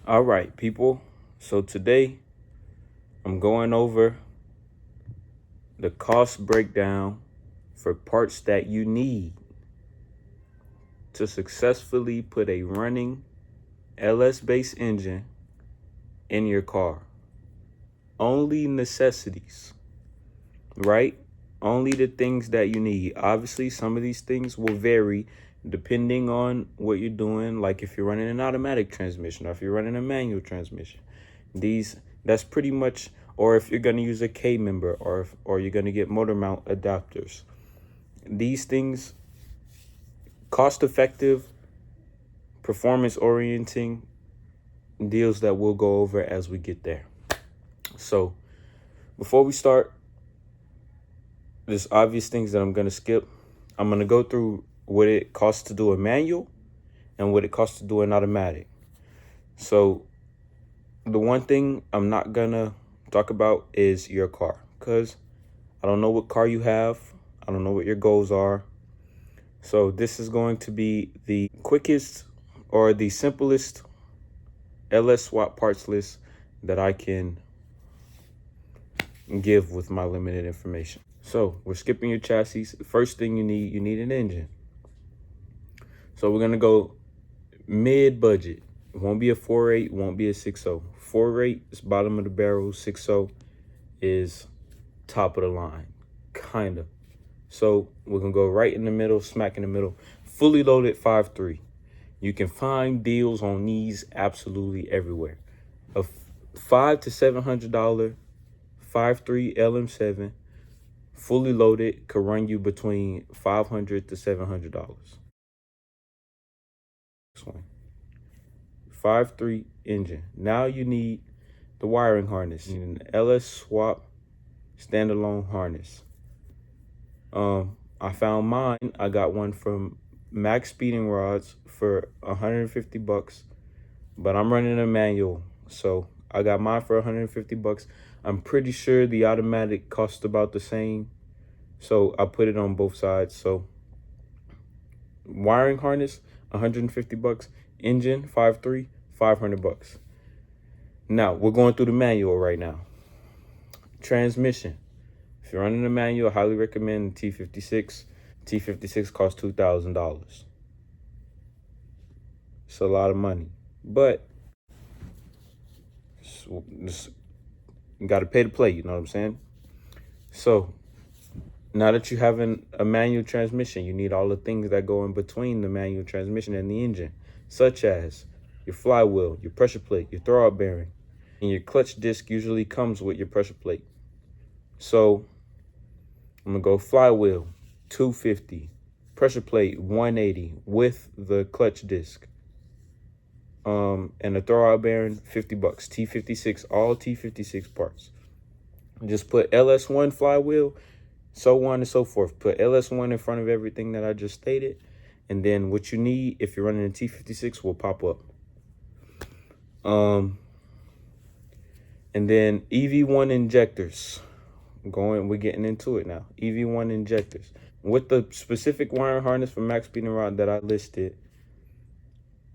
All right, people. So today I'm going over the cost breakdown for parts that you need to successfully put a running LS based engine in your car. Only necessities, right? Only the things that you need. Obviously, some of these things will vary depending on what you're doing. Like if you're running an automatic transmission or if you're running a manual transmission. That's pretty much, or if you're gonna use a K member or you're gonna get motor mount adapters. These things, cost effective, performance orienting deals that we'll go over as we get there. So before we start, there's obvious things that I'm gonna skip. I'm gonna go through what it costs to do a manual and what it costs to do an automatic. So the one thing I'm not gonna talk about is your car, because I don't know what car you have. I don't know what your goals are. So this is going to be the quickest or the simplest LS swap parts list that I can give with my limited information. So we're skipping your chassis. First thing you need an engine. So we're gonna go mid budget. It won't be a 4.8, won't be a 6.0. 4.8 is bottom of the barrel. 6.0 is top of the line, kinda. So we're gonna go right in the middle, smack in the middle. Fully loaded 5.3. You can find deals on these absolutely everywhere. A $500 to $700 5.3 LM7 fully loaded could run you between $500 to $700. This one, 5.3 engine. Now you need the wiring harness. You need an LS swap standalone harness. I found mine. I got one from Max Speeding Rods for $150, but I'm running a manual, so I got mine for $150. I'm pretty sure the automatic cost about the same, so I put it on both sides. So wiring harness, $150. Engine, 5.3, $500. Now we're going through the manual right now. Transmission. If you're running a manual, I highly recommend the T56. T56 costs $2,000. It's a lot of money, but you got to pay to play. You know what I'm saying? So now that you have a manual transmission, you need all the things that go in between the manual transmission and the engine, such as your flywheel, your pressure plate, your throwout bearing, and your clutch disc usually comes with your pressure plate. So I'm gonna go flywheel, $250, pressure plate, $180 with the clutch disc. And the throwout bearing, $50. T56, all T56 parts. Just put LS1 flywheel, so on and so forth. Put LS1 in front of everything that I just stated, and then what you need if you're running a T56 will pop up. And then EV1 injectors. We're getting into it now. EV1 injectors. With the specific wiring harness for Max Speeding Rod that I listed,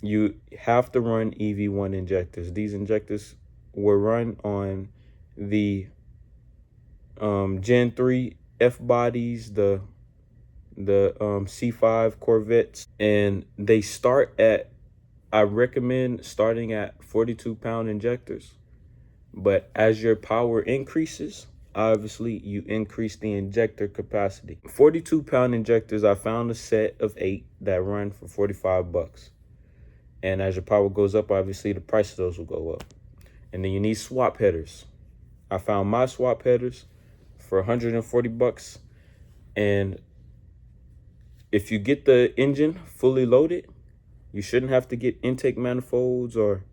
you have to run EV1 injectors. These injectors were run on the Gen 3 F bodies, the C5 Corvettes, and they start at, I recommend starting at 42-pound injectors. But as your power increases, obviously you increase the injector capacity. 42-pound injectors, I found a set of 8 that run for $45. And as your power goes up, obviously the price of those will go up. And then you need swap headers. I found my swap headers for $140. And if you get the engine fully loaded, you shouldn't have to get intake manifolds or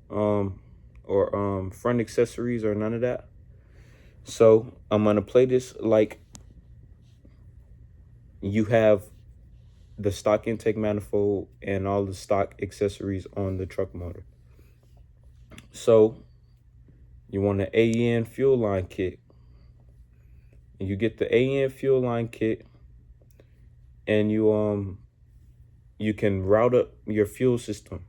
front accessories or none of that. So I'm gonna play this like you have the stock intake manifold and all the stock accessories on the truck motor. So you want an AN fuel line kit. And you get the AN fuel line kit, and you can route up your fuel system.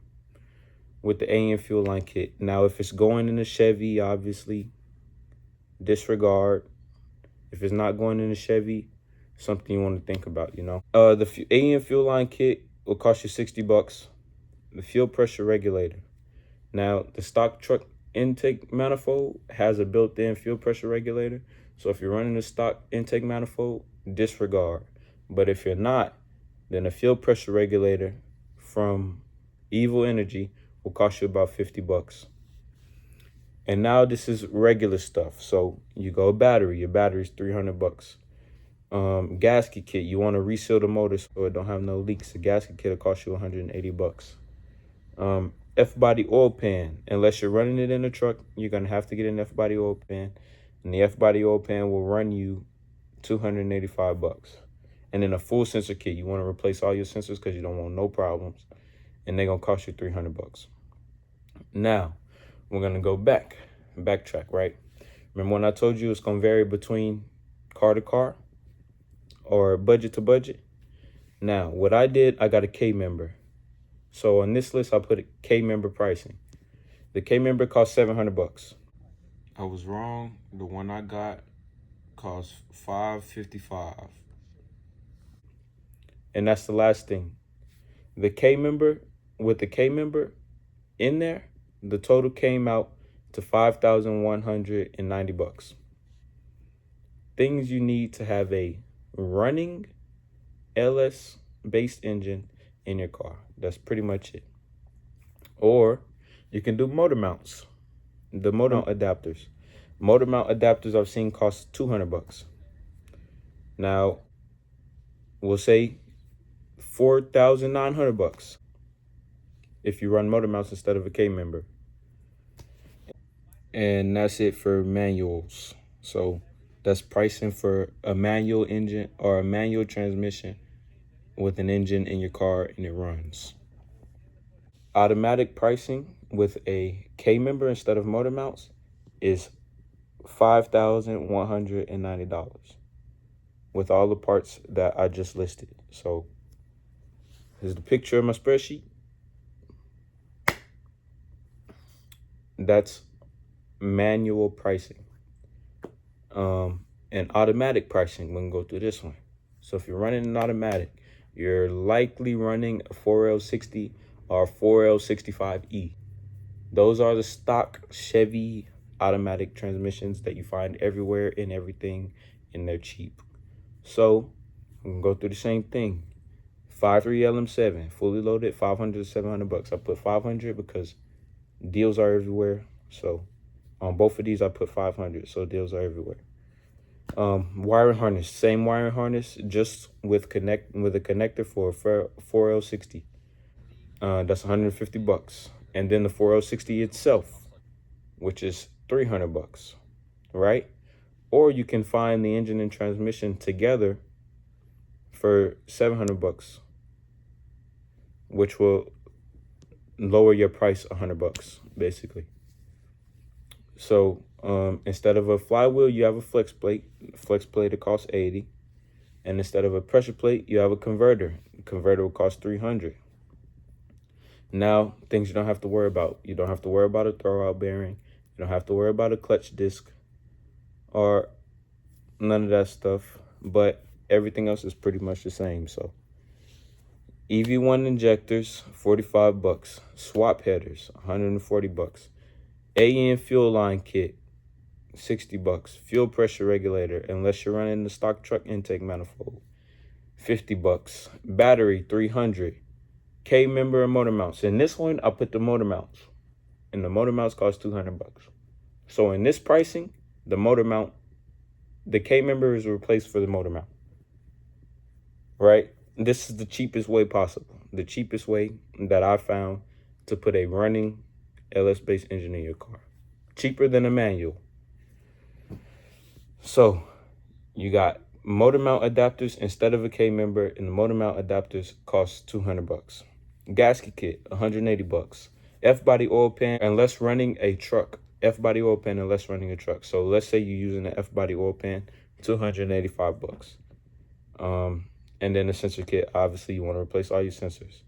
with the AN fuel line kit. Now, if it's going in a Chevy, obviously disregard. If it's not going in a Chevy, something you want to think about, The AN fuel line kit will cost you $60. The fuel pressure regulator. Now, the stock truck intake manifold has a built-in fuel pressure regulator. So if you're running the stock intake manifold, disregard. But if you're not, then a fuel pressure regulator from Evil Energy will cost you about $50. And now this is regular stuff. So you go battery, your battery's $300. Gasket kit, you want to reseal the motor so it don't have no leaks. The gasket kit will cost you $180. F-body oil pan, unless you're running it in a truck, you're gonna have to get an F-body oil pan, and the F-body oil pan will run you $285. And then a full sensor kit, you want to replace all your sensors because you don't want no problems, and they're gonna cost you $300. Now we're gonna go backtrack, right? Remember when I told you it's gonna vary between car to car or budget to budget? Now what I did, I got a K member. So on this list, I put a K member pricing. The K member costs $700. I was wrong. The one I got cost $555. And that's the last thing. The K member, with the K member in there, the total came out to $5,190. Things you need to have a running LS based engine in your car. That's pretty much it. Or you can do motor mounts. The motor mount adapters. Motor mount adapters I've seen cost $200. Now, we'll say $4,900 if you run motor mounts instead of a K member. And that's it for manuals. So that's pricing for a manual engine or a manual transmission with an engine in your car and it runs. Automatic pricing with a K member instead of motor mounts is $5,190 with all the parts that I just listed. So here's the picture of my spreadsheet. That's manual pricing. And automatic pricing, we can go through this one. So if you're running an automatic, you're likely running a 4L60 or 4L65E. Those are the stock Chevy automatic transmissions that you find everywhere in everything, and they're cheap. So we can go through the same thing. 5.3 LM7, fully loaded, $500 to $700. I put 500 because deals are everywhere. So on both of these, I put 500. So deals are everywhere. Wiring harness, same wiring harness, just with a connector for a 4L60. That's $150. And then the 4L60 itself, which is $300, right? Or you can find the engine and transmission together for $700, which will lower your price $100, basically. So instead of a flywheel, you have a flex plate. Flex plate will cost $80. And instead of a pressure plate, you have a converter. The converter will cost $300. Now, things you don't have to worry about. You don't have to worry about a throwout bearing. You don't have to worry about a clutch disc or none of that stuff. But everything else is pretty much the same. So EV1 injectors, $45. Swap headers, $140. AN fuel line kit, $60. Fuel pressure regulator, unless you're running the stock truck intake manifold, $50. Battery, $300. K member and motor mounts. In this one, I put the motor mounts, and the motor mounts cost $200. So in this pricing, the motor mount, the K member is replaced for the motor mount, right? This is the cheapest way possible. The cheapest way that I found to put a running LS-based engine in your car. Cheaper than a manual. So you got motor mount adapters instead of a K member, and the motor mount adapters cost $200. Gasket kit, $180. F-body oil pan, unless running a truck. F-body oil pan unless running a truck. So let's say you're using an F-body oil pan, $285. And then the sensor kit, obviously you want to replace all your sensors,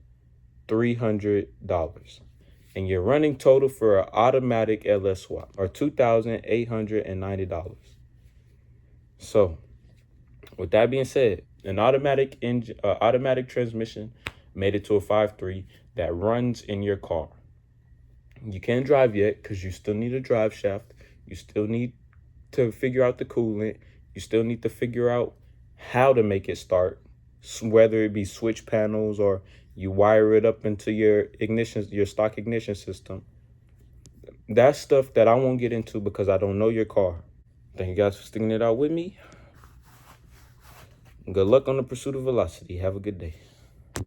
$300. and your running total for an automatic LS swap are $2,890. So, with that being said, an automatic transmission made it to a 5.3 that runs in your car. You can't drive yet because you still need a drive shaft. You still need to figure out the coolant. You still need to figure out how to make it start, whether it be switch panels or you wire it up into your stock ignition system. That's stuff that I won't get into because I don't know your car. Thank you guys for sticking it out with me. Good luck on the pursuit of velocity. Have a good day.